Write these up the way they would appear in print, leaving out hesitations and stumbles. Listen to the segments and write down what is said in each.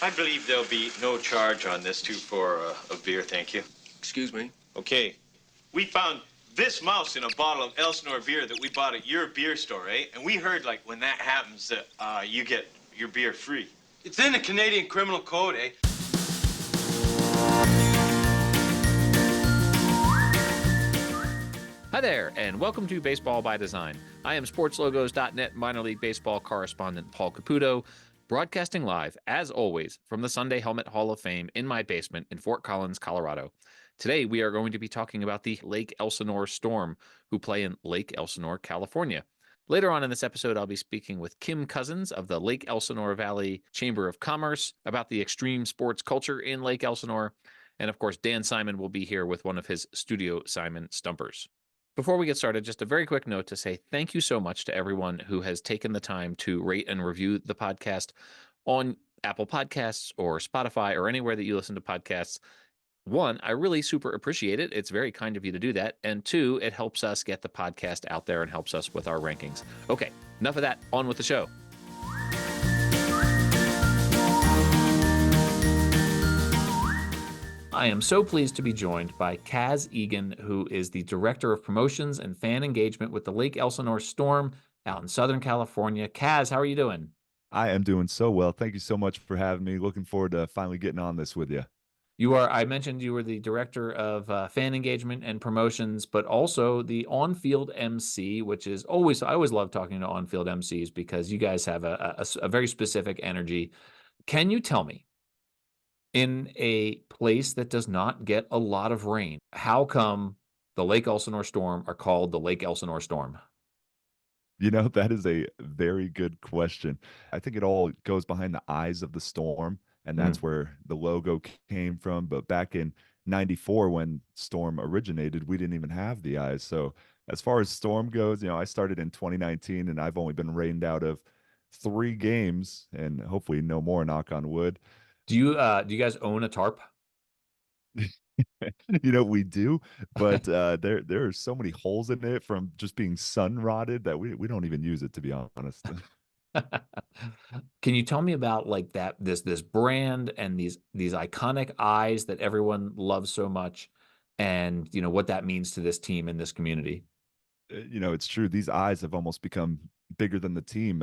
I believe there'll be no charge on this too for a beer, thank you. Excuse me? Okay. We found this mouse in a bottle of Elsinore beer that we bought at your beer store, eh? And we heard, like, when that happens, that you get your beer free. It's in the Canadian Criminal Code, eh? Hi there, and welcome to Baseball by Design. I am SportsLogos.net minor league baseball correspondent Paul Caputo, broadcasting live, as always, from the Sunday Helmet Hall of Fame in my basement in Fort Collins, Colorado. Today, we are going to be talking about the Lake Elsinore Storm, who play in Lake Elsinore, California. Later on in this episode, I'll be speaking with Kim Cousins of the Lake Elsinore Valley Chamber of Commerce about the extreme sports culture in Lake Elsinore. And of course, Dan Simon will be here with one of his Studio Simon Stumpers. Before we get started, just a very quick note to say thank you so much to everyone who has taken the time to rate and review the podcast on Apple Podcasts or Spotify or anywhere that you listen to podcasts. One, I really super appreciate it. It's very kind of you to do that. And two, it helps us get the podcast out there and helps us with our rankings. Okay, enough of that. On with the show. I am so pleased to be joined by Kaz Egan, who is the Director of Promotions and Fan Engagement with the Lake Elsinore Storm out in Southern California. Kaz, how are you doing? I am doing so well. Thank you so much for having me. Looking forward to finally getting on this with you. I mentioned you were the Director of Fan Engagement and Promotions, but also the on-field MC, which is I always love talking to on-field MCs because you guys have a very specific energy. Can you tell me, in a place that does not get a lot of rain, how come the Lake Elsinore Storm are called the Lake Elsinore Storm? That is a very good question. I think it all goes behind the eyes of the storm, and Mm. that's where the logo came from. But back in 94, when Storm originated, we didn't even have the eyes. So as far as Storm goes, I started in 2019 and I've only been rained out of 3 games and hopefully no more, knock on wood. Do you guys own a tarp? We do, but there are so many holes in it from just being sun rotted that we don't even use it, to be honest. Can you tell me about like this brand and these iconic eyes that everyone loves so much, and what that means to this team and this community? It's true. These eyes have almost become bigger than the team.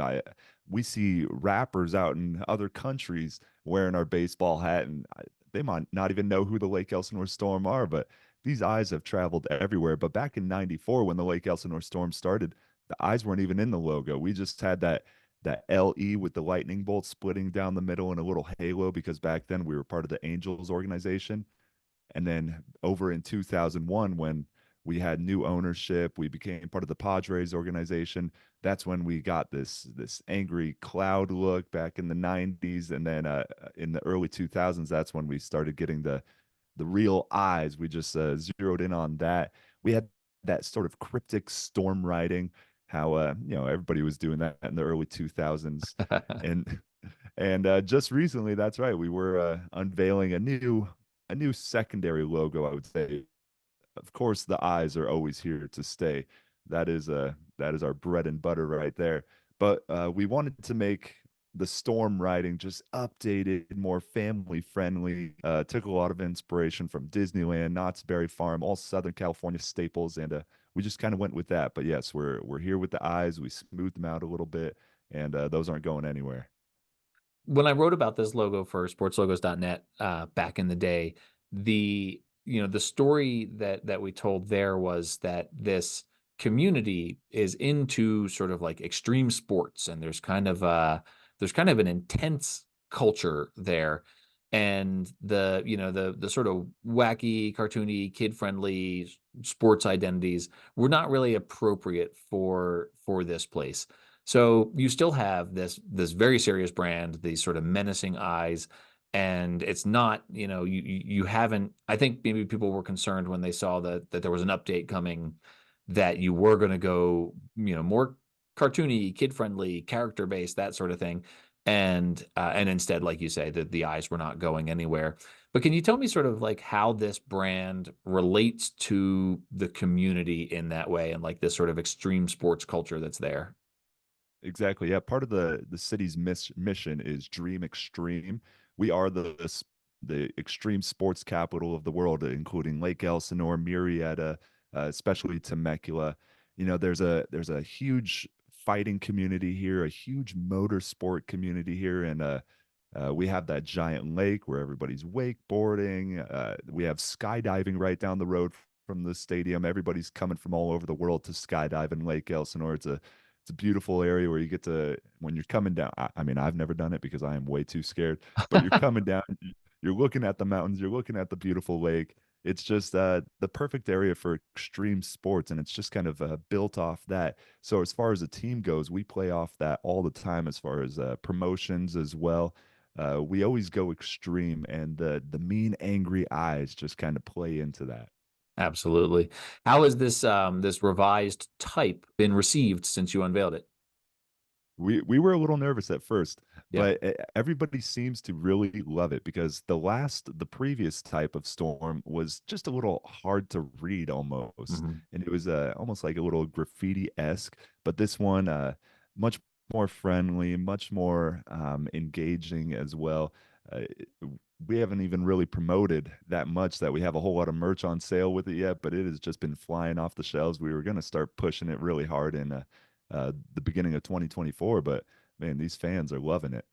We see rappers out in other countries wearing our baseball hat, and they might not even know who the Lake Elsinore Storm are, but these eyes have traveled everywhere. But back in '94, when the Lake Elsinore Storm started, the eyes weren't even in the logo. We just had that LE with the lightning bolt splitting down the middle in a little halo because back then we were part of the Angels organization. And then over in 2001, when we had new ownership, we became part of the Padres organization. That's when we got this angry cloud look back in the 90s, and then in the early 2000s, that's when we started getting the real eyes. We just zeroed in on that. We had that sort of cryptic storm writing, how everybody was doing that in the early 2000s, and just recently, that's right, we were unveiling a new secondary logo, I would say. Of course, the eyes are always here to stay. That is our bread and butter right there. But we wanted to make the storm writing just updated, more family friendly. Took a lot of inspiration from Disneyland, Knott's Berry Farm, all Southern California staples, and we just kind of went with that. But yes, we're here with the eyes. We smoothed them out a little bit, and those aren't going anywhere. When I wrote about this logo for sportslogos.net back in the day, the story that we told there was that this community is into sort of like extreme sports, and there's kind of an intense culture there, and the sort of wacky, cartoony, kid friendly sports identities were not really appropriate for this place. So you still have this very serious brand, these sort of menacing eyes, and it's not, you haven't. I think maybe people were concerned when they saw that there was an update coming, that you were going to go, more cartoony, kid friendly, character based, that sort of thing, and instead, like you say, the eyes were not going anywhere. But can you tell me sort of like how this brand relates to the community in that way, and like this sort of extreme sports culture that's there? Exactly. Yeah. Part of the city's mission is Dream Extreme, we are the extreme sports capital of the world, including Lake Elsinore, Murrieta, especially Temecula. You know, there's a huge fighting community here, a huge motorsport community here, and we have that giant lake where everybody's wakeboarding. We have skydiving right down the road from the stadium. Everybody's coming from all over the world to skydive in Lake Elsinore. It's a beautiful area where you get to, when you're coming down. I mean, I've never done it because I am way too scared. But you're coming down, you're looking at the mountains, you're looking at the beautiful lake. It's just the perfect area for extreme sports, and it's just kind of built off that. So as far as a team goes, we play off that all the time. As far as promotions as well, we always go extreme, and the mean, angry eyes just kind of play into that. Absolutely. How has this revised type been received since you unveiled it? We were a little nervous at first, Yeah. but everybody seems to really love it because the previous type of storm was just a little hard to read almost, Mhm. and it was almost like a little graffiti-esque. But this one, much more friendly, much more engaging as well. We haven't even really promoted that much that we have a whole lot of merch on sale with it yet, but it has just been flying off the shelves. We were going to start pushing it really hard in the beginning of 2024, but man, these fans are loving it.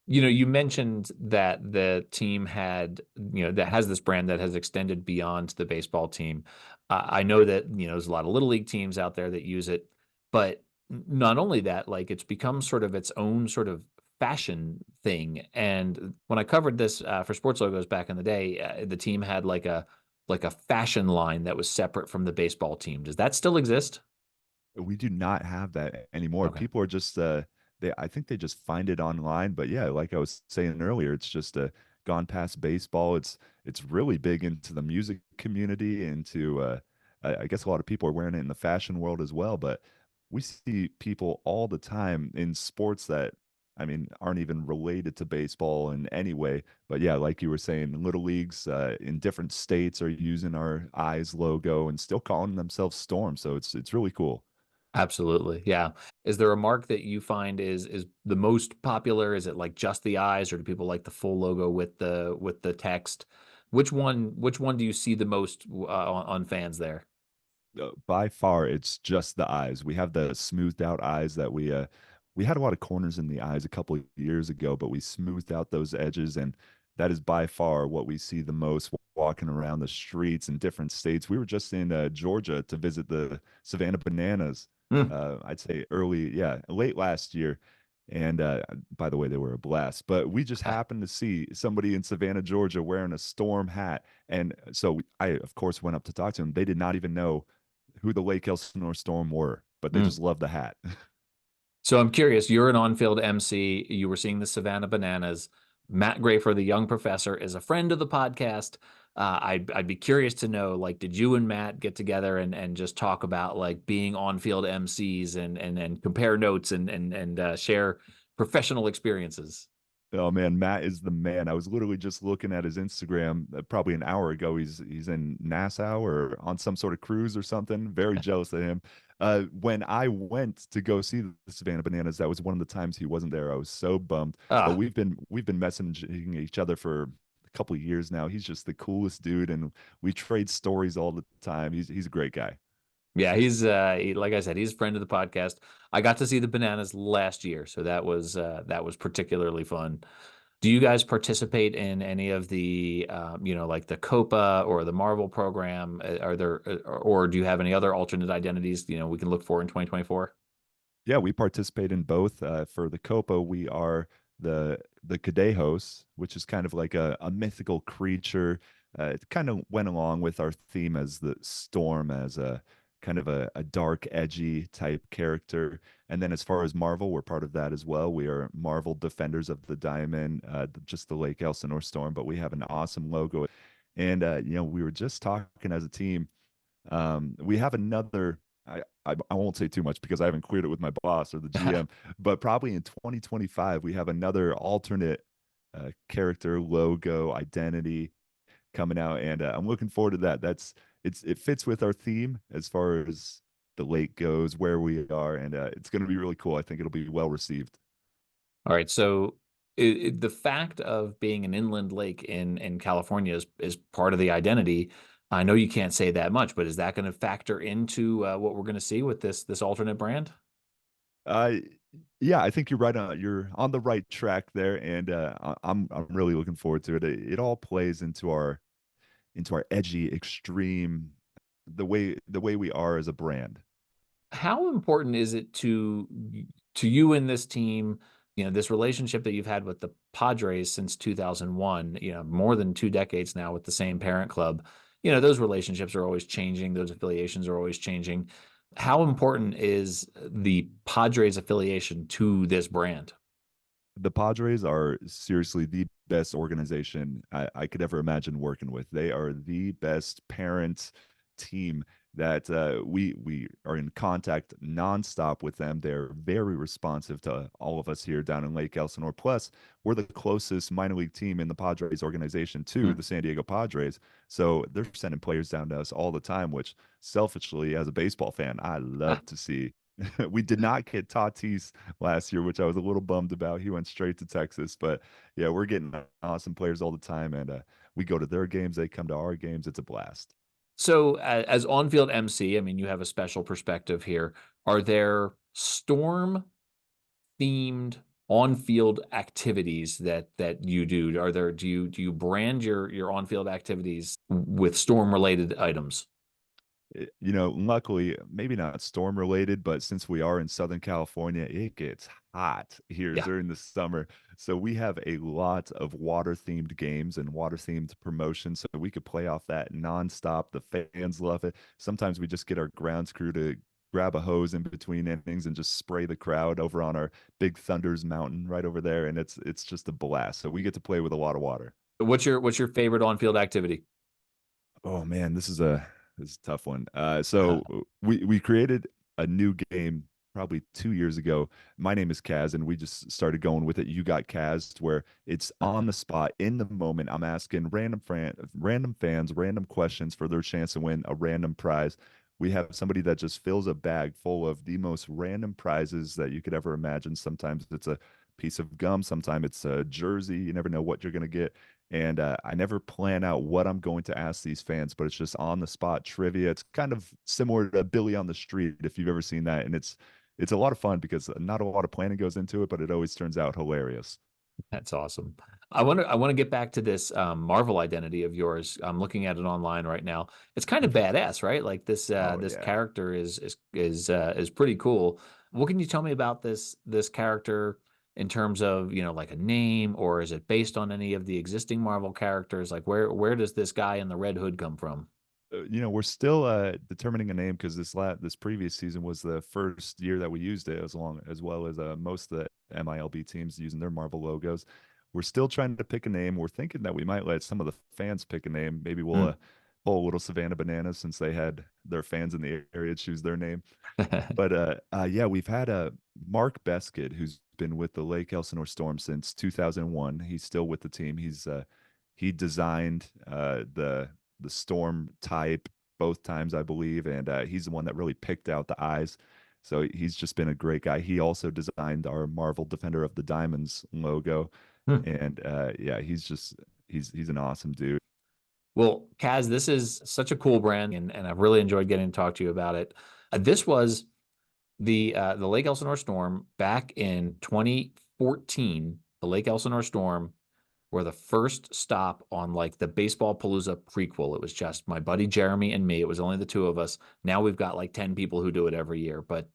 You know, you mentioned that the team had, that has this brand that has extended beyond the baseball team. I know that, there's a lot of little league teams out there that use it, but not only that, like it's become sort of its own sort of fashion thing. And when I covered this for sports logos back in the day, the team had like a fashion line that was separate from the baseball team. Does that still exist? We do not have that anymore. Okay. People are just I think they just find it online, but yeah, like I was saying earlier, it's just gone past baseball. It's really big into the music community, into I guess a lot of people are wearing it in the fashion world as well, but we see people all the time in sports that, I mean, aren't even related to baseball in any way. But yeah, like you were saying, little leagues in different states are using our eyes logo and still calling themselves Storm. So it's really cool. Absolutely. Yeah. Is there a mark that you find is the most popular? Is it like just the eyes, or do people like the full logo with the text? Which one do you see the most on fans there? By far, it's just the eyes. We have the smoothed out eyes that we had a lot of corners in the eyes a couple of years ago, but we smoothed out those edges, and that is by far what we see the most walking around the streets in different states. We were just in Georgia to visit the Savannah Bananas. Hmm. I'd say late last year. And by the way, they were a blast. But we just happened to see somebody in Savannah, Georgia, wearing a Storm hat, and so I, of course, went up to talk to them. They did not even know who the Lake Elsinore Storm were, but they Hmm. just loved the hat. So I'm curious, you're an on-field MC. You were seeing the Savannah Bananas. Matt Grafer, the young professor, is a friend of the podcast. I'd be curious to know, like, did you and Matt get together and just talk about like being on-field MCs and compare notes and share professional experiences? Oh man, Matt is the man. I was literally just looking at his Instagram probably an hour ago. He's in Nassau or on some sort of cruise or something. Very jealous of him. When I went to go see the Savannah Bananas, that was one of the times he wasn't there. I was so bummed. But Ah, we've been messaging each other for a couple of years now. He's just the coolest dude, and we trade stories all the time. He's a great guy. yeah, like I said, he's a friend of the podcast. I got to see the Bananas last year, so that was particularly fun. Do you guys participate in any of the, like the Copa or the Marvel program? Are there, or do you have any other alternate identities, we can look for in 2024? Yeah, we participate in both. For the Copa, we are the Cadejos, which is kind of like a mythical creature. It kind of went along with our theme as the storm, as a kind of a dark, edgy type character. And then as far as Marvel, we're part of that as well. We are Marvel Defenders of the Diamond, just the Lake Elsinore Storm, but we have an awesome logo. And we were just talking as a team. We have another. I won't say too much because I haven't cleared it with my boss or the GM, but probably in 2025 we have another alternate character logo identity coming out, and I'm looking forward to that. It fits with our theme as far as the lake goes, where we are, and it's going to be really cool. I think it'll be well received. All right, so The fact of being an inland lake in California is part of the identity. I know you can't say that much, but is that going to factor into what we're going to see with this alternate brand? Uh, yeah, I think you're on the right track there, and I'm really looking forward to it. It all plays into our edgy, extreme, the way we are as a brand. How important is it to you and this team, this relationship that you've had with the Padres since 2001, more than 2 decades now with the same parent club? Those relationships are always changing, those affiliations are always changing. How important is the Padres affiliation to this brand? The Padres are seriously the best organization I could ever imagine working with. They are the best parent team that we are in contact nonstop with them. They're very responsive to all of us here down in Lake Elsinore. Plus, we're the closest minor league team in the Padres organization to Hmm. the San Diego Padres. So they're sending players down to us all the time, which selfishly, as a baseball fan, I Ah, love to see. We did not get Tatis last year, which I was a little bummed about. He went straight to Texas, but yeah, we're getting awesome players all the time, and we go to their games, they come to our games. It's a blast. So, as on-field MC, I mean, you have a special perspective here. Are there storm themed on-field activities that you do? Are there do you brand your on-field activities with storm-related items? Luckily, maybe not storm related, but since we are in Southern California, it gets hot here Yeah. during the summer. So we have a lot of water themed games and water themed promotions. So we could play off that nonstop. The fans love it. Sometimes we just get our grounds crew to grab a hose in between innings and just spray the crowd over on our big Thunders mountain right over there. And it's just a blast. So we get to play with a lot of water. What's your favorite on-field activity? Oh man, this is a tough one. So we created a new game probably 2 years ago. My name is Kaz, and we just started going with it. You got Kaz, where it's on the spot in the moment. I'm asking random fans, random questions for their chance to win a random prize. We have somebody that just fills a bag full of the most random prizes that you could ever imagine. Sometimes it's a piece of gum, sometimes it's a jersey. You never know what you're going to get. And I never plan out what I'm going to ask these fans, but it's just on the spot trivia. It's kind of similar to Billy on the Street, if you've ever seen that. And it's a lot of fun because not a lot of planning goes into it, but it always turns out hilarious. That's awesome. I want to get back to this Marvel identity of yours. I'm looking at it online right now. It's kind of badass, right? Like Oh this yeah. character is pretty cool. What can you tell me about this character in terms of, like a name, or is it based on any of the existing Marvel characters? Like where does this guy in the red hood come from? We're still determining a name because this previous season was the first year that we used it, as well as most of the MILB teams using their Marvel logos. We're still trying to pick a name. We're thinking that we might let some of the fans pick a name. Maybe we'll Hmm. pull a little Savannah Bananas since they had their fans in the area choose their name. But yeah, we've had Mark Beskid, who's been with the Lake Elsinore Storm since 2001. He's still with the team. He designed the storm type both times, I believe, and he's the one that really picked out the eyes. So he's just been a great guy. He also designed our Marvel Defender of the Diamonds logo, Hmm. and yeah, he's an awesome dude. Well, Kaz, this is such a cool brand, and I've really enjoyed getting to talk to you about it. This was the Lake Elsinore Storm back in 2014. The Lake Elsinore Storm were the first stop on like the Baseball Palooza prequel. It was just my buddy Jeremy and me. It was only the two of us. Now we've got like 10 people who do it every year. But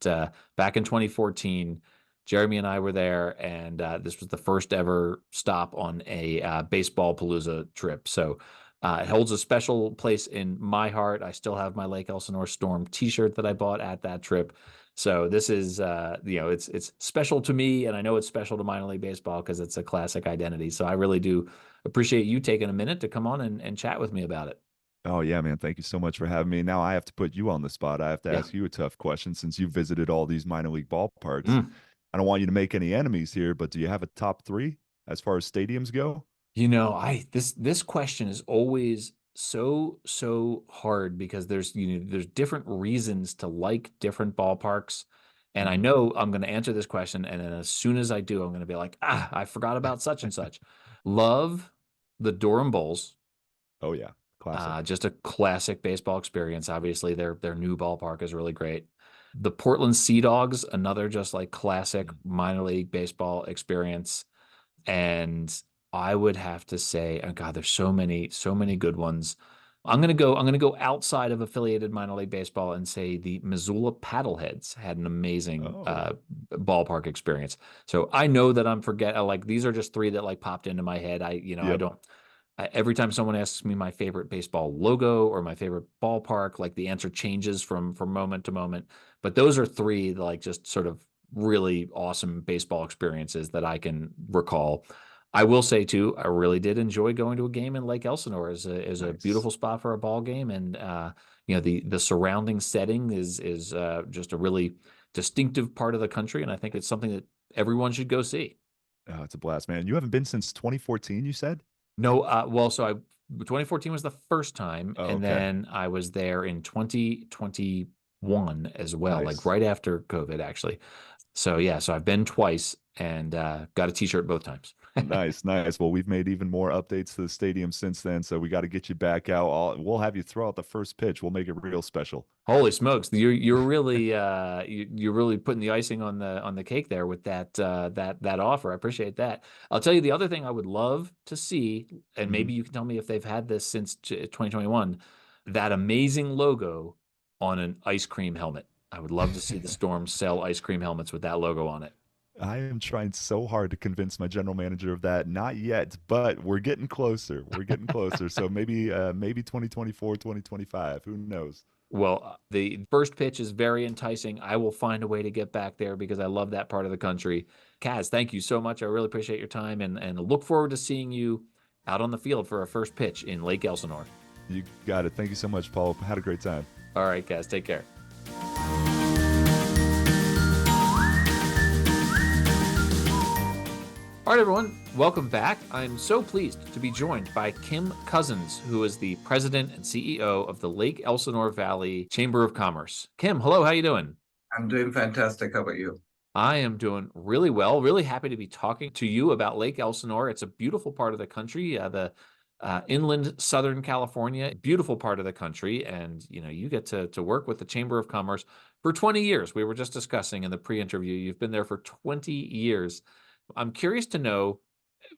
back in 2014, Jeremy and I were there, and this was the first ever stop on a Baseball Palooza trip. So it holds a special place in my heart. I still have my Lake Elsinore Storm T-shirt that I bought at that trip. So this is, it's special to me, and I know it's special to minor league baseball because it's a classic identity. So I really do appreciate you taking a minute to come on and chat with me about it. Oh yeah, man. Thank you so much for having me. Now I have to put you on the spot. I have to Yeah. ask you a tough question since you visited all these minor league ballparks. Mm. I don't want you to make any enemies here, but do you have a top three as far as stadiums go? This question is always so hard because there's different reasons to like different ballparks. And I know I'm going to answer this question, and then as soon as I do, I'm going to be like, I forgot about such and such. Love the Durham Bulls. Oh yeah, classic. Just a classic baseball experience. Obviously, their new ballpark is really great. The Portland Sea Dogs, another just like classic minor league baseball experience. And I would have to say, oh God, there's so many good ones. I'm gonna go outside of affiliated minor league baseball and say the Missoula Paddleheads had an amazing Oh, ballpark experience. So I know that I'm like these are just three that like popped into my head. I yep. don't every time someone asks me my favorite baseball logo or my favorite ballpark, like the answer changes from moment to moment. But those are three like just sort of really awesome baseball experiences that I can recall. I will say too, I really did enjoy going to a game in Lake Elsinore. Is a Nice. beautiful spot for a ball game, and the surrounding setting is just a really distinctive part of the country, and I think it's something that everyone should go see. Oh, it's a blast, man. You haven't been since 2014, you said? No, well, 2014 was the first time, Oh, and okay. then I was there in 2021 as well, like Nice. right after COVID, actually. So yeah, so I've been twice and got a t-shirt both times. Nice, nice. Well, we've made even more updates to the stadium since then, so we got to get you back out. We'll have you throw out the first pitch. We'll make it real special. Holy smokes, you're really you're really putting the icing on the cake there with that offer. I appreciate that. I'll tell you the other thing I would love to see, and Mhm. maybe you can tell me if they've had this since 2021, that amazing logo on an ice cream helmet. I would love to see the Storm sell ice cream helmets with that logo on it. I am trying so hard to convince my general manager of that. Not yet, but we're getting closer. We're getting closer. So maybe 2024, 2025. Who knows? Well, the first pitch is very enticing. I will find a way to get back there because I love that part of the country. Kaz, thank you so much. I really appreciate your time and look forward to seeing you out on the field for our first pitch in Lake Elsinore. You got it. Thank you so much, Paul. Had a great time. All right, Kaz, take care. All right, everyone, welcome back. I'm so pleased to be joined by Kim Cousins, who is the president and CEO of the Lake Elsinore Valley Chamber of Commerce. Kim, hello, how you doing? I'm doing fantastic. How about you? I am doing really well. Really happy to be talking to you about Lake Elsinore. It's a beautiful part of the country, the inland Southern California, beautiful part of the country. And, you get to work with the Chamber of Commerce for 20 years. We were just discussing in the pre-interview, you've been there for 20 years. I'm curious to know,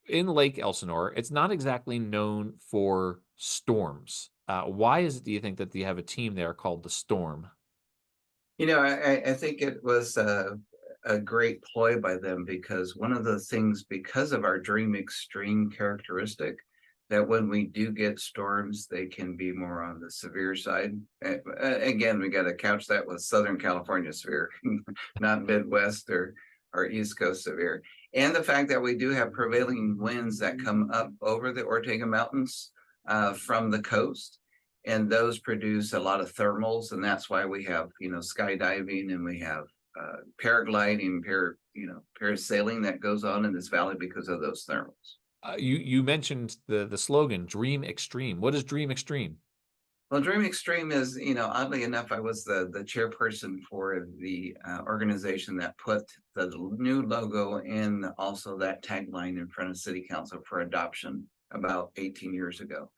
in Lake Elsinore, it's not exactly known for storms. Why is it, do you think, that you have a team there called the Storm? I think it was a great ploy by them because one of the things, because of our dream extreme characteristic, that when we do get storms, they can be more on the severe side. Again, we got to couch that with Southern California severe, not Midwest or East Coast severe. And the fact that we do have prevailing winds that come up over the Ortega Mountains from the coast, and those produce a lot of thermals, and that's why we have skydiving, and we have paragliding, parasailing that goes on in this valley because of those thermals. You mentioned the slogan "Dream Extreme." What is Dream Extreme? Well, Dream Extreme is, oddly enough, I was the chairperson for the organization that put the new logo and also that tagline in front of City Council for adoption about 18 years ago.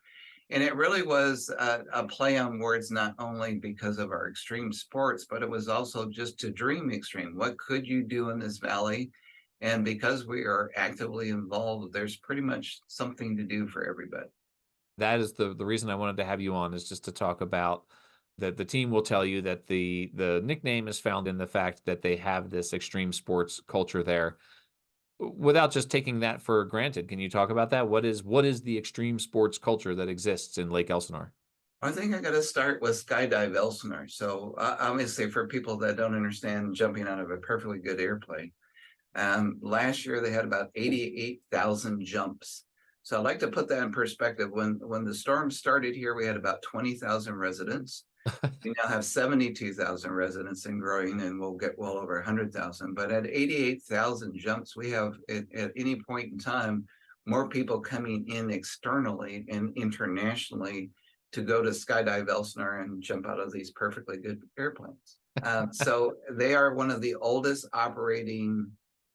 And it really was a play on words, not only because of our extreme sports, but it was also just to dream extreme. What could you do in this valley? And because we are actively involved, there's pretty much something to do for everybody. That is the reason I wanted to have you on, is just to talk about that. The team will tell you that the nickname is found in the fact that they have this extreme sports culture there. Without just taking that for granted, can you talk about that? What is the extreme sports culture that exists in Lake Elsinore? I think I got to start with Skydive Elsinore. So obviously, for people that don't understand jumping out of a perfectly good airplane, last year they had about 88,000 jumps. So I'd like to put that in perspective. When the storm started here, we had about 20,000 residents. We now have 72,000 residents and growing, and we'll get well over 100,000. But at 88,000 jumps, we have at any point in time more people coming in externally and internationally to go to Skydive Elsinore and jump out of these perfectly good airplanes. So they are one of the oldest operating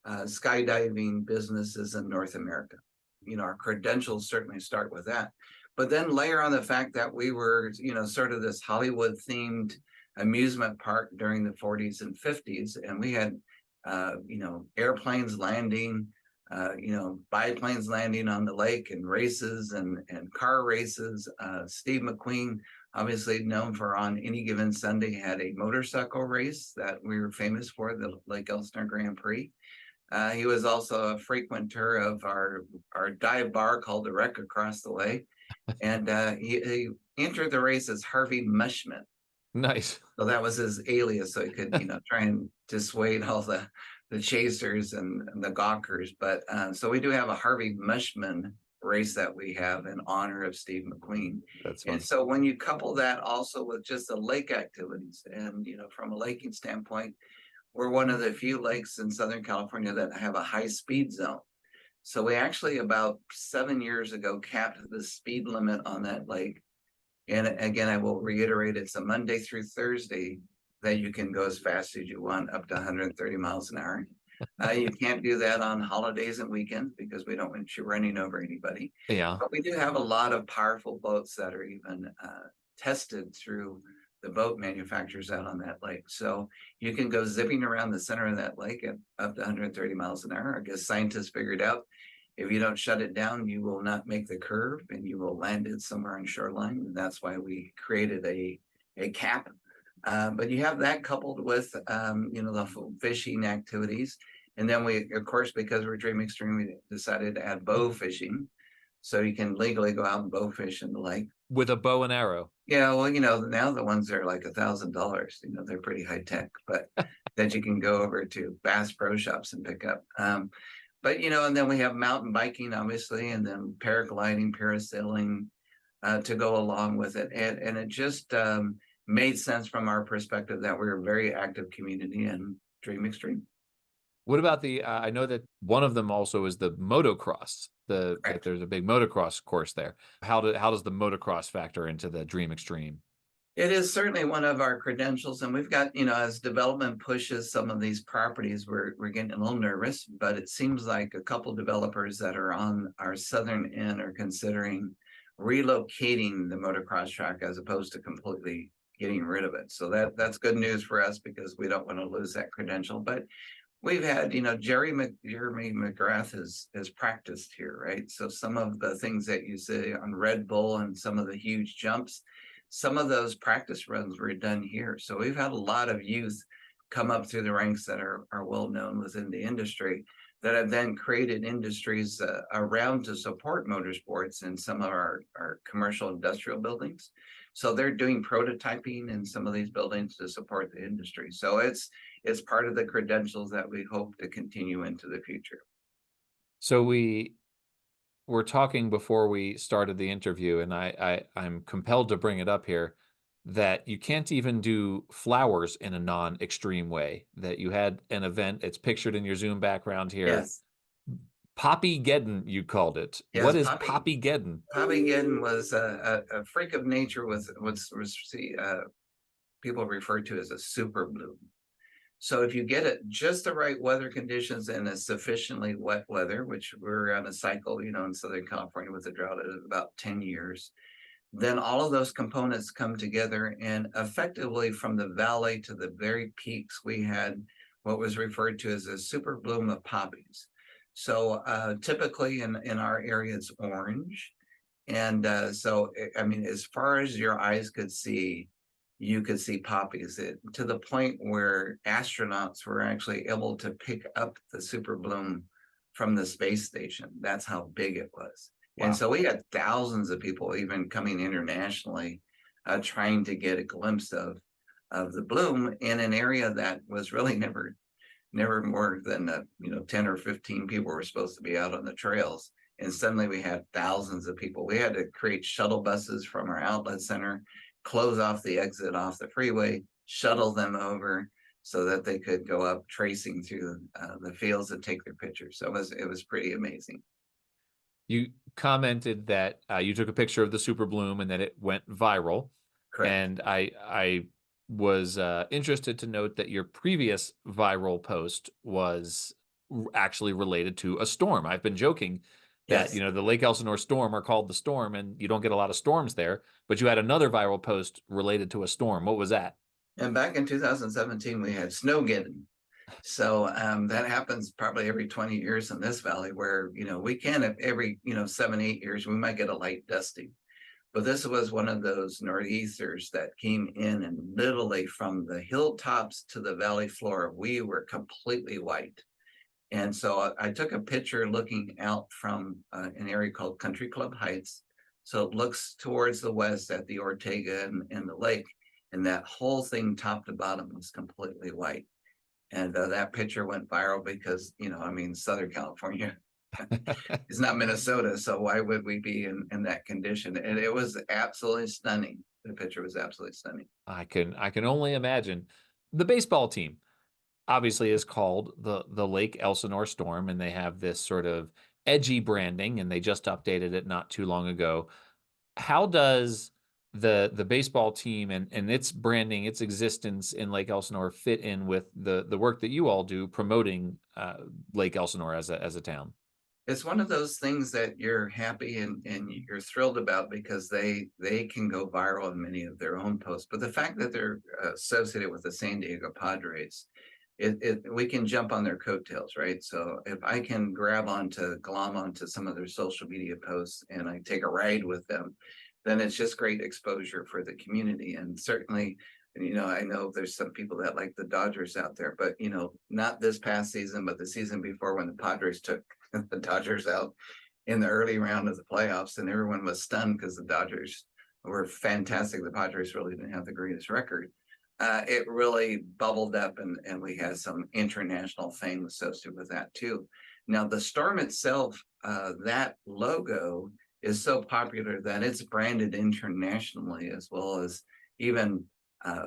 skydiving businesses in North America. You know, our credentials certainly start with that. But then layer on the fact that we were, you know, sort of this Hollywood themed amusement park during the 40s and 50s. And we had, you know, airplanes landing, you know, biplanes landing on the lake and races and car races. Steve McQueen, obviously known for on any given Sunday, had a motorcycle race that we were famous for, the Lake Elsinore Grand Prix. He was also a frequenter of our dive bar called the Wreck Across the Way. And he entered the race as Harvey Mushman. Nice. So that was his alias, so he could, you know, try and dissuade all the chasers and the gawkers. But so we do have a Harvey Mushman race that we have in honor of Steve McQueen. That's fun. And so when you couple that also with just the lake activities, and you know, from a laking standpoint, we're one of the few lakes in Southern California that have a high speed zone. So we actually about 7 years ago capped the speed limit on that lake. And again, I will reiterate, it's a Monday through Thursday that you can go as fast as you want, up to 130 miles an hour. You can't do that on holidays and weekends because we don't want you running over anybody. Yeah. But we do have a lot of powerful boats that are even tested through the boat manufacturers out on that lake. So you can go zipping around the center of that lake at up to 130 miles an hour. I guess scientists figured out if you don't shut it down, you will not make the curve and you will land it somewhere on shoreline. And that's why we created a cap. But you have that coupled with, you know, the fishing activities. And then we, of course, because we're Dream Extreme, we decided to add bow fishing. So you can legally go out and bow fish in the lake. With a bow and arrow. Yeah, well, you know, now the ones are like $1,000. You know, they're pretty high tech, but that you can go over to Bass Pro Shops and pick up. But you know, and then we have mountain biking, obviously, and then paragliding, parasailing to go along with it, and it just made sense from our perspective that we're a very active community and Dream Extreme. What about the? I know that one of them also is the motocross. That there's a big motocross course there. How does the motocross factor into the Dream Extreme? It is certainly one of our credentials, and we've got, you know, as development pushes some of these properties, we're getting a little nervous, but it seems like a couple developers that are on our southern end are considering relocating the motocross track as opposed to completely getting rid of it. So that's good news for us because we don't want to lose that credential. But we've had, you know, Jeremy McGrath has practiced here, right? So some of the things that you see on Red Bull and some of the huge jumps, some of those practice runs were done here. So we've had a lot of youth come up through the ranks that are well known within the industry that have then created industries around to support motorsports in some of our commercial industrial buildings. So they're doing prototyping in some of these buildings to support the industry. So it's part of the credentials that we hope to continue into the future. So we were talking before we started the interview, and I'm compelled to bring it up here, that you can't even do flowers in a non-extreme way, that you had an event, it's pictured in your Zoom background here. Yes. Poppygeddon, you called it. Yes, what is Poppygeddon? Poppygeddon was a freak of nature with people refer to as a super bloom. So if you get it just the right weather conditions and a sufficiently wet weather, which we're on a cycle, you know, in Southern California with a drought of about 10 years, then all of those components come together, and effectively from the valley to the very peaks, we had what was referred to as a super bloom of poppies. So typically in our area, it's orange. And so, I mean, as far as your eyes could see, you could see poppies to the point where astronauts were actually able to pick up the super bloom from the space station. That's how big it was. Wow. And so we had thousands of people even coming internationally trying to get a glimpse of the bloom in an area that was really never more than 10 or 15 people were supposed to be out on the trails. And suddenly we had thousands of people. We had to create shuttle buses from our outlet center, close off the exit off the freeway, shuttle them over so that they could go up tracing through the fields and take their pictures. So it was pretty amazing. You commented that you took a picture of the super bloom and that it went viral. Correct. And I was interested to note that your previous viral post was actually related to a storm. I've been joking that, Yes. the Lake Elsinore Storm are called the Storm, and you don't get a lot of storms there, but you had another viral post related to a storm. What was that? And back in 2017, we had snowgeddon. So that happens probably every 20 years in this valley where, we can every, 7, 8 years, we might get a light dusting. But this was one of those nor'easters that came in and literally from the hilltops to the valley floor, we were completely white. And so I took a picture looking out from an area called Country Club Heights. So it looks towards the west at the Ortega and the lake. And that whole thing top to bottom was completely white. And that picture went viral because, Southern California is not Minnesota. So why would we be in that condition? And it was absolutely stunning. The picture was absolutely stunning. I can only imagine. The baseball team obviously is called the Lake Elsinore Storm, and they have this sort of edgy branding, and they just updated it not too long ago. How does the baseball team and its branding, its existence in Lake Elsinore fit in with the work that you all do promoting Lake Elsinore as a town? It's one of those things that you're happy and you're thrilled about because they can go viral in many of their own posts. But the fact that they're associated with the San Diego Padres, we can jump on their coattails, right? So if I can glom onto some of their social media posts and I take a ride with them, then it's just great exposure for the community. And certainly, I know there's some people that like the Dodgers out there, but not this past season, but the season before when the Padres took the Dodgers out in the early round of the playoffs, and everyone was stunned because the Dodgers were fantastic. The Padres really didn't have the greatest record. It really bubbled up, and we had some international fame associated with that too. Now, the Storm itself, that logo is so popular that it's branded internationally, as well as even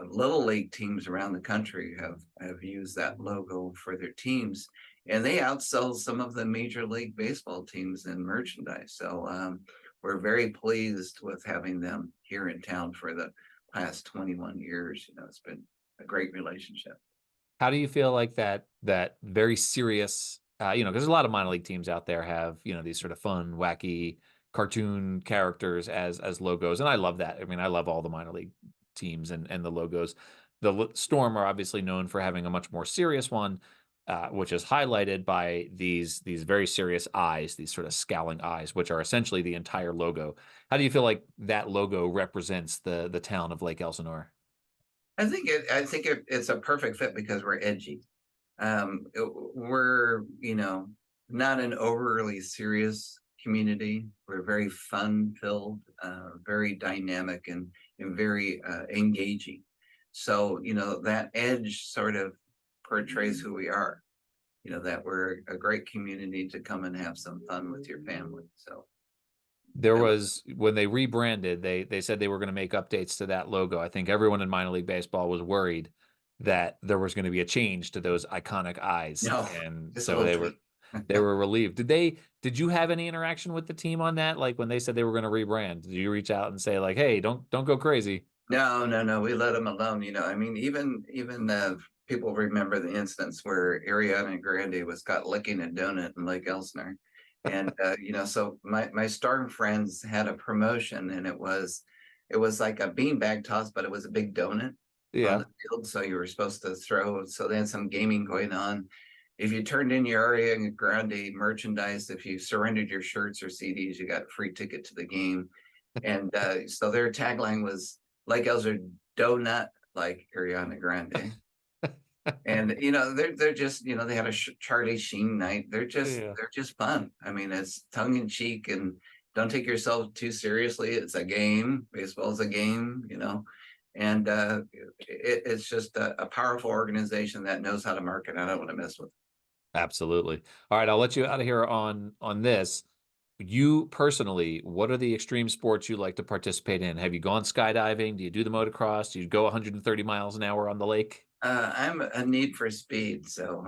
little league teams around the country have used that logo for their teams, and they outsell some of the major league baseball teams in merchandise. So we're very pleased with having them here in town for the past 21 years. It's been a great relationship. How do you feel like that very serious, because there's a lot of minor league teams out there have, these sort of fun, wacky cartoon characters as logos, and I love that. I mean, I love all the minor league teams and the logos. The Storm are obviously known for having a much more serious one, which is highlighted by these very serious eyes, these sort of scowling eyes, which are essentially the entire logo. How do you feel like that logo represents the town of Lake Elsinore? I think it's a perfect fit because we're edgy. We're not an overly serious community. We're very fun filled, very dynamic, and very engaging. So that edge sort of portrays who we are. That we're a great community to come and have some fun with your family. So There was, when they rebranded, they said they were going to make updates to that logo. I think everyone in minor league baseball was worried that there was going to be a change to those iconic eyes, no, and just a so little they tweak. were relieved. Did you have any interaction with the team on that? Like when they said they were going to rebrand, did you reach out and say like, "Hey, don't go crazy"? No. We let them alone. I mean, even people remember the instance where Ariana Grande was caught licking a donut in Lake Elsinore, and so my Storm friends had a promotion, and it was like a beanbag toss, but it was a big donut on Yeah. the field. So you were supposed to throw. So they had some gaming going on. If you turned in your Ariana Grande merchandise, if you surrendered your shirts or CDs, you got a free ticket to the game. And so their tagline was Lake Elsinore donut like Ariana Grande. And they're just they had a Charlie Sheen night. They're Yeah. just fun. I mean, it's tongue in cheek, and don't take yourself too seriously. It's a game. Baseball is a game, and it's just a powerful organization that knows how to market. I don't want to mess with. Absolutely. All right, I'll let you out of here on this. You personally, what are the extreme sports you like to participate in? Have you gone skydiving? Do you do the motocross? Do you go 130 miles an hour on the lake? I'm a need for speed, so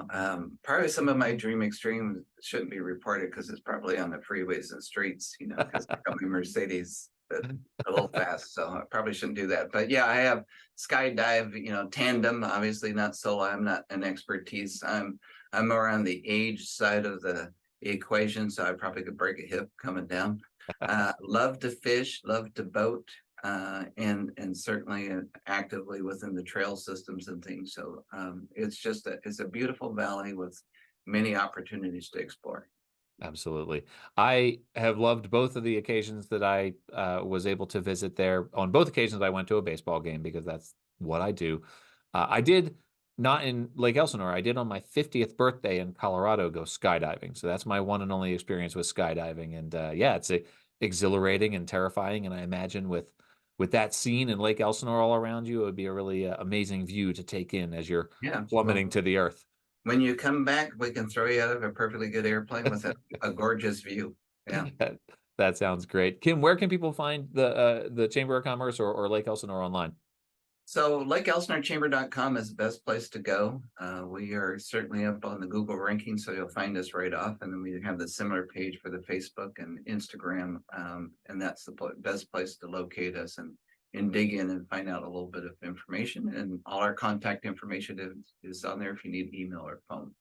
probably some of my dream extremes shouldn't be reported because it's probably on the freeways and streets, because I'm a Mercedes a little fast, so I probably shouldn't do that. But yeah, I have skydive, tandem, obviously not solo. I'm not an expertise. I'm more on the age side of the equation, so I probably could break a hip coming down. Love to fish, love to boat, and certainly actively within the trail systems and things. So it's a beautiful valley with many opportunities to explore. Absolutely. I have loved both of the occasions that I was able to visit there. On both occasions, I went to a baseball game because that's what I do. I did not in Lake Elsinore. I did on my 50th birthday in Colorado go skydiving. So that's my one and only experience with skydiving. And yeah, it's exhilarating and terrifying. And I imagine with that scene in Lake Elsinore all around you, it would be a really amazing view to take in as you're plummeting to the earth. When you come back, we can throw you out of a perfectly good airplane with a gorgeous view. Yeah. That sounds great. Kim, where can people find the Chamber of Commerce or Lake Elsinore online? So LakeElsinoreChamber.com is the best place to go. We are certainly up on the Google ranking, so you'll find us right off. And then we have the similar page for the Facebook and Instagram. And that's the best place to locate us and dig in and find out a little bit of information. And all our contact information is on there if you need email or phone.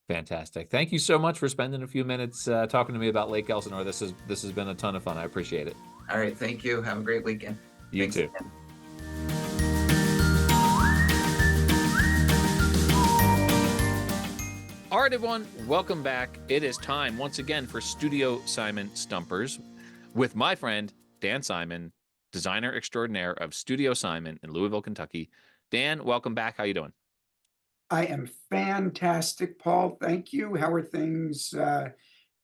Fantastic. Thank you so much for spending a few minutes talking to me about Lake Elsinore. This has been a ton of fun. I appreciate it. All right. Thank you. Have a great weekend. You too. Again. All right, everyone, welcome back. It is time once again for Studio Simon Stumpers with my friend Dan Simon, designer extraordinaire of Studio Simon in Louisville, Kentucky. Dan, welcome back. How you doing? I am fantastic, Paul. Thank you. How are things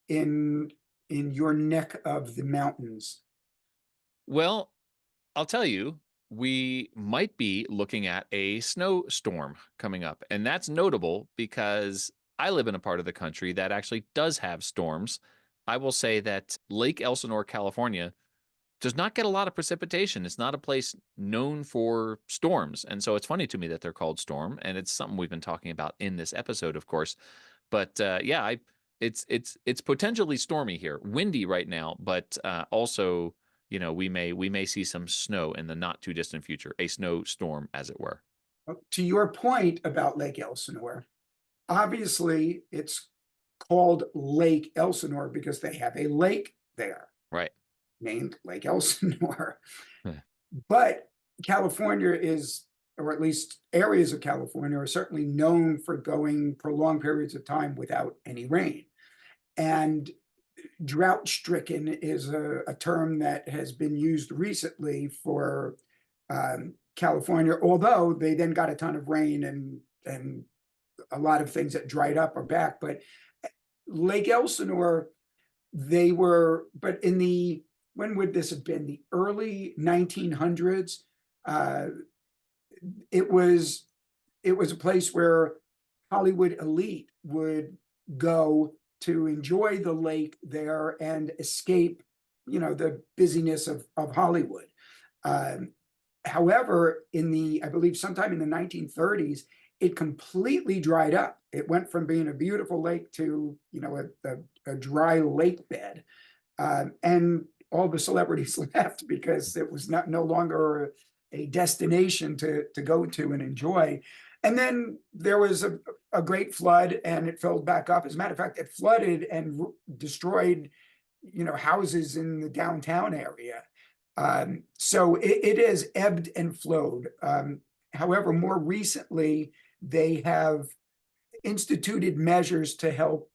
in your neck of the mountains? Well, I'll tell you, we might be looking at a snowstorm coming up, and that's notable because I live in a part of the country that actually does have storms. I will say that Lake Elsinore, California, does not get a lot of precipitation. It's not a place known for storms. And so it's funny to me that they're called storm. And it's something we've been talking about in this episode, of course. But yeah, it's potentially stormy here, windy right now, but also, we may see some snow in the not too distant future, a snowstorm, as it were. To your point about Lake Elsinore, obviously it's called Lake Elsinore because they have a lake there. Right. Named Lake Elsinore. Yeah. But California is, or at least areas of California, are certainly known for going prolonged periods of time without any rain. And drought-stricken is a term that has been used recently for California, although they then got a ton of rain and a lot of things that dried up are back. But Lake Elsinore, but when would this have been? The early 1900s. It was a place where Hollywood elite would go to enjoy the lake there and escape, the busyness of Hollywood. However, I believe sometime in the 1930s, it completely dried up. It went from being a beautiful lake to, a dry lake bed. And all the celebrities left because it was no longer a destination to go to and enjoy. And then there was a great flood and it filled back up. As a matter of fact, it flooded and destroyed, houses in the downtown area. So it has ebbed and flowed. However, more recently, they have instituted measures to help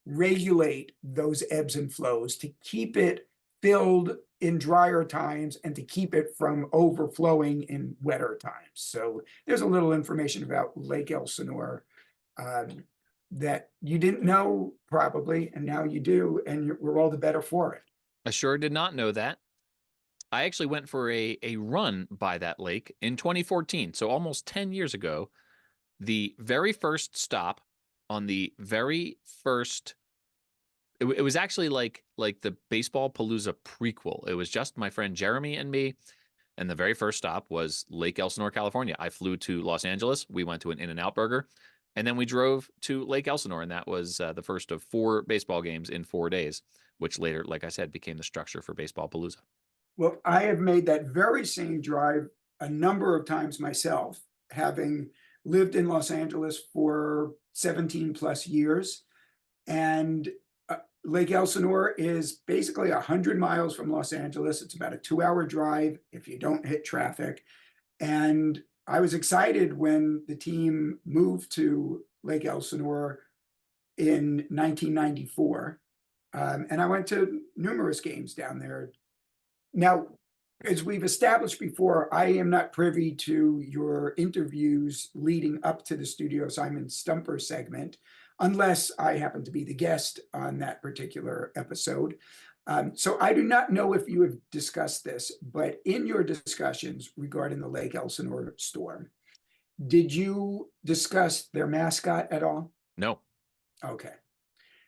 regulate those ebbs and flows, to keep it filled in drier times and to keep it from overflowing in wetter times. So there's a little information about Lake Elsinore that you didn't know probably, and now you do, and we're all the better for it. I sure did not know that. I actually went for a run by that lake in 2014, so almost 10 years ago. The very first stop on the very first, it was actually like the Baseball Palooza prequel. It was just my friend Jeremy and me, and the very first stop was Lake Elsinore, California. I flew to Los Angeles. We went to an In-N-Out Burger, And then we drove to Lake Elsinore, and that was the first of 4 baseball games in 4 days, which later, like I said, became the structure for Baseball Palooza. Well, I have made that very same drive a number of times myself, having lived in Los Angeles for 17 plus years. And Lake Elsinore is basically 100 miles from Los Angeles. It's about a 2-hour drive if you don't hit traffic. And I was excited when the team moved to Lake Elsinore in 1994. And I went to numerous games down there. Now, as we've established before, I am not privy to your interviews leading up to the Studio Simon Stumper segment, unless I happen to be the guest on that particular episode. So I do not know if you have discussed this, but in your discussions regarding the Lake Elsinore Storm, did you discuss their mascot at all? No. Okay.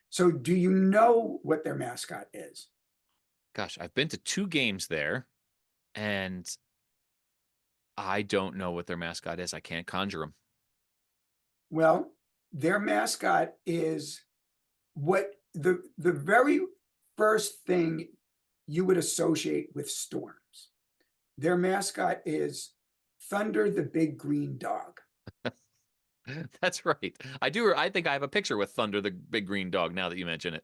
So do you know what their mascot is? Gosh, I've been to 2 games there, and I don't know what their mascot is. I can't conjure them. Well, their mascot is what the very first thing you would associate with storms. Their mascot is Thunder the Big Green Dog. That's right. I do. I think I have a picture with Thunder the Big Green Dog now that you mention it.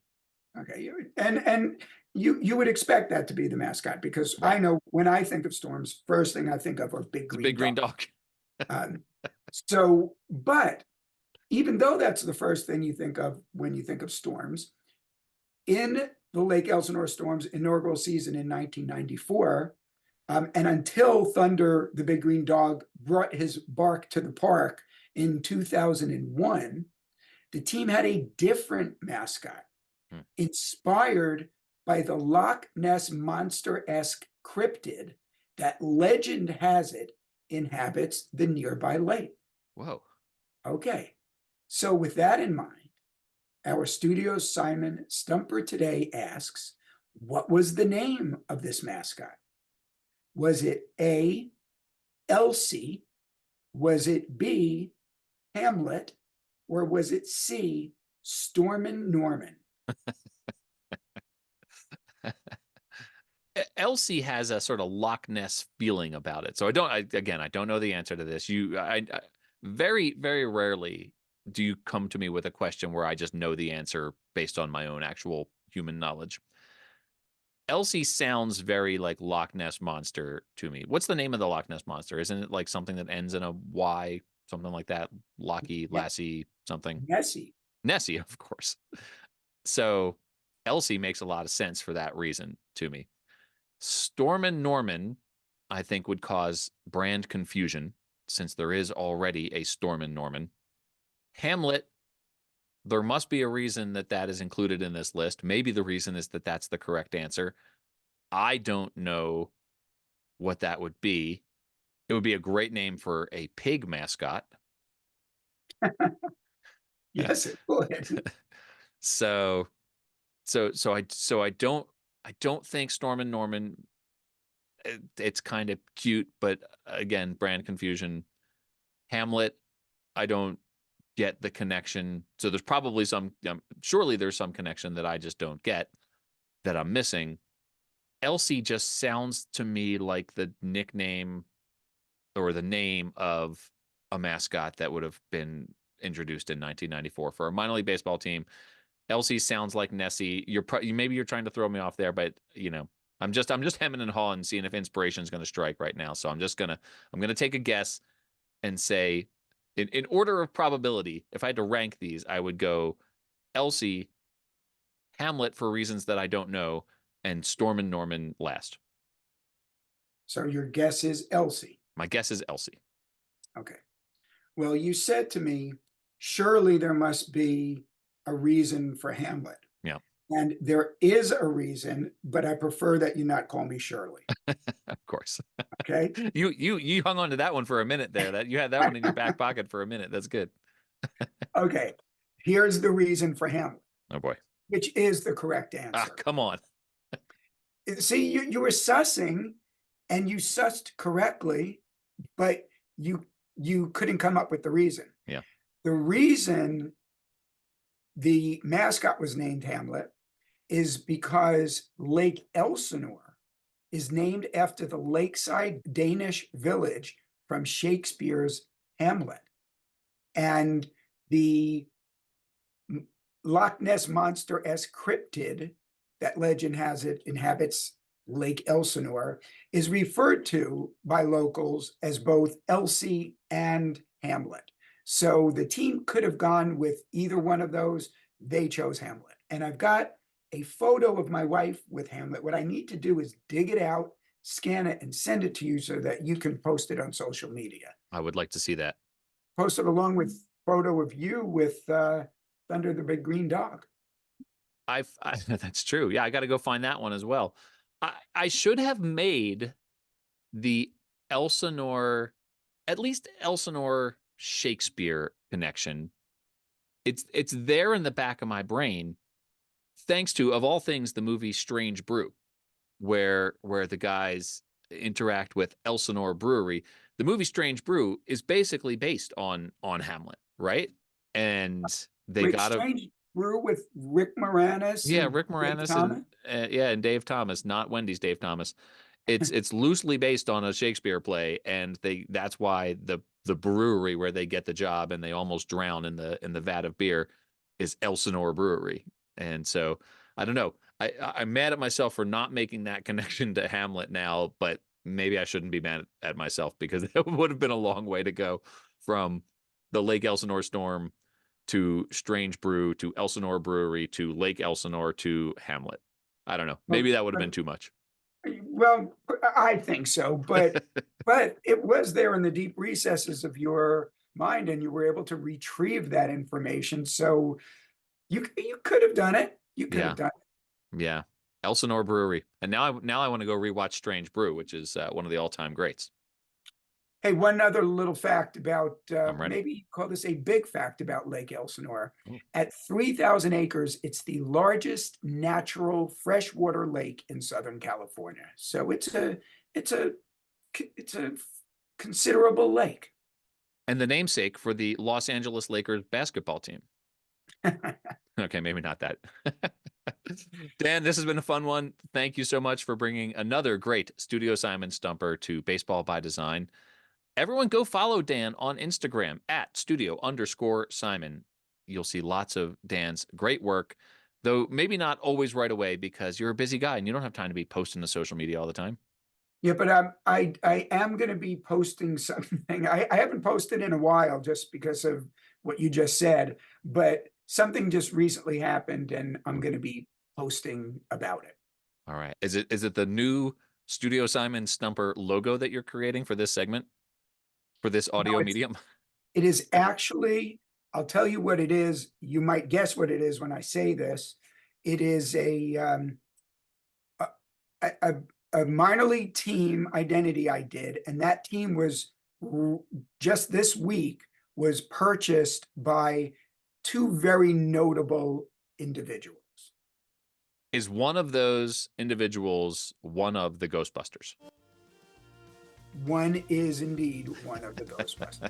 Okay, and you would expect that to be the mascot, because I know when I think of storms, first thing I think of are big green Big Green Dog. So, but even though that's the first thing you think of when you think of storms, in the Lake Elsinore Storm's inaugural season in 1994, and until Thunder the Big Green Dog brought his bark to the park in 2001, the team had a different mascot, inspired by the Loch Ness Monster-esque cryptid that legend has it inhabits the nearby lake. Whoa. Okay, so with that in mind, our Studio Simon Stumper today asks, what was the name of this mascot? Was it A, Elsie? Was it B, Hamlet? Or was it C, Stormin' Norman? Elsie has a sort of Loch Ness feeling about it. So I don't know the answer to this. I very, very rarely do you come to me with a question where I just know the answer based on my own actual human knowledge. Elsie sounds very like Loch Ness Monster to me. What's the name of the Loch Ness Monster? Isn't it like something that ends in a Y, something like that? Lockie, Lassie, something? Nessie. Nessie, of course. So Elsie makes a lot of sense for that reason to me. Stormin' Norman, I think, would cause brand confusion, since there is already a Stormin' Norman. Hamlet, there must be a reason that that is included in this list. Maybe the reason is that that's the correct answer. I don't know what that would be. It would be a great name for a pig mascot. Yes, it would. So I don't think Stormin' Norman. It's kind of cute, but again, brand confusion. Hamlet, I don't get the connection. So there's probably surely there's some connection that I just don't get, that I'm missing. Elsie just sounds to me like the nickname or the name of a mascot that would have been introduced in 1994 for a minor league baseball team. Elsie sounds like Nessie. Maybe you're trying to throw me off there, but I'm just hemming and hawing, seeing if inspiration is going to strike right now. So I'm gonna take a guess and say, in order of probability, if I had to rank these, I would go Elsie, Hamlet for reasons that I don't know, and Stormin' Norman last. So your guess is Elsie. My guess is Elsie. Okay. Well, you said to me, surely there must be a reason for Hamlet. Yeah. And there is a reason, but I prefer that you not call me Shirley. Of course. Okay. You hung on to that one for a minute there. That you had that one in your back pocket for a minute. That's good. Okay. Here's the reason for Hamlet. Oh boy. Which is the correct answer. Come on. See, you were sussing, and you sussed correctly, but you couldn't come up with the reason. Yeah. The reason the mascot was named Hamlet is because Lake Elsinore is named after the lakeside Danish village from Shakespeare's Hamlet. And the Loch Ness Monster-esque cryptid, that legend has it inhabits Lake Elsinore, is referred to by locals as both Elsie and Hamlet. So the team could have gone with either one of those. They chose Hamlet. And I've got a photo of my wife with Hamlet. What I need to do is dig it out, scan it, and send it to you so that you can post it on social media. I would like to see that. Post it along with photo of you with Thunder the Big Green Dog. That's true. Yeah, I got to go find that one as well. I should have made the Elsinore, at least Elsinore Shakespeare connection. It's there in the back of my brain, thanks to, of all things, the movie Strange Brew, where the guys interact with Elsinore Brewery. The movie Strange Brew is basically based on Hamlet, right? And they got Strange Brew with Rick Moranis. Yeah, Rick Moranis and Dave Thomas, not Wendy's Dave Thomas. It's loosely based on a Shakespeare play, and that's why the brewery where they get the job and they almost drown in the vat of beer is Elsinore Brewery. And so I don't know. I'm mad at myself for not making that connection to Hamlet now, but maybe I shouldn't be mad at myself, because it would have been a long way to go from the Lake Elsinore Storm to Strange Brew to Elsinore Brewery to Lake Elsinore to Hamlet. I don't know. Maybe that would have been too much. Well, I think so, but it was there in the deep recesses of your mind, and you were able to retrieve that information. So you could have done it. You could have done it. Yeah. Elsinore Brewery. And now I want to go rewatch Strange Brew, which is one of the all-time greats. Hey, one other little fact about, I'm ready. maybe you call this a big fact about Lake Elsinore. Ooh. At 3,000 acres, it's the largest natural freshwater lake in Southern California. So it's a considerable lake. And the namesake for the Los Angeles Lakers basketball team. Okay, maybe not that. Dan, this has been a fun one. Thank you so much for bringing another great Studio Simon Stumper to Baseball by Design. Everyone go follow Dan on Instagram at @studio_Simon. You'll see lots of Dan's great work, though maybe not always right away, because you're a busy guy and you don't have time to be posting to social media all the time. Yeah, but I am going to be posting something. I haven't posted in a while just because of what you just said, but something just recently happened and I'm going to be posting about it. All right. Is it the new Studio Simon Stumper logo that you're creating for this segment? For this audio medium? It is actually, I'll tell you what it is. You might guess what it is when I say this. It is a minor league team identity I did, and that team was just this week was purchased by two very notable individuals. Is one of those individuals one of the Ghostbusters? One is indeed one of the Ghostbusters.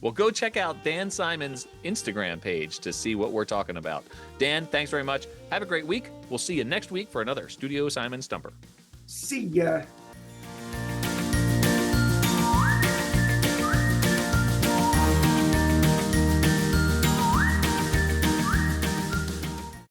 Well, go check out Dan Simon's Instagram page to see what we're talking about. Dan, thanks very much. Have a great week. We'll see you next week for another Studio Simon Stumper. See ya.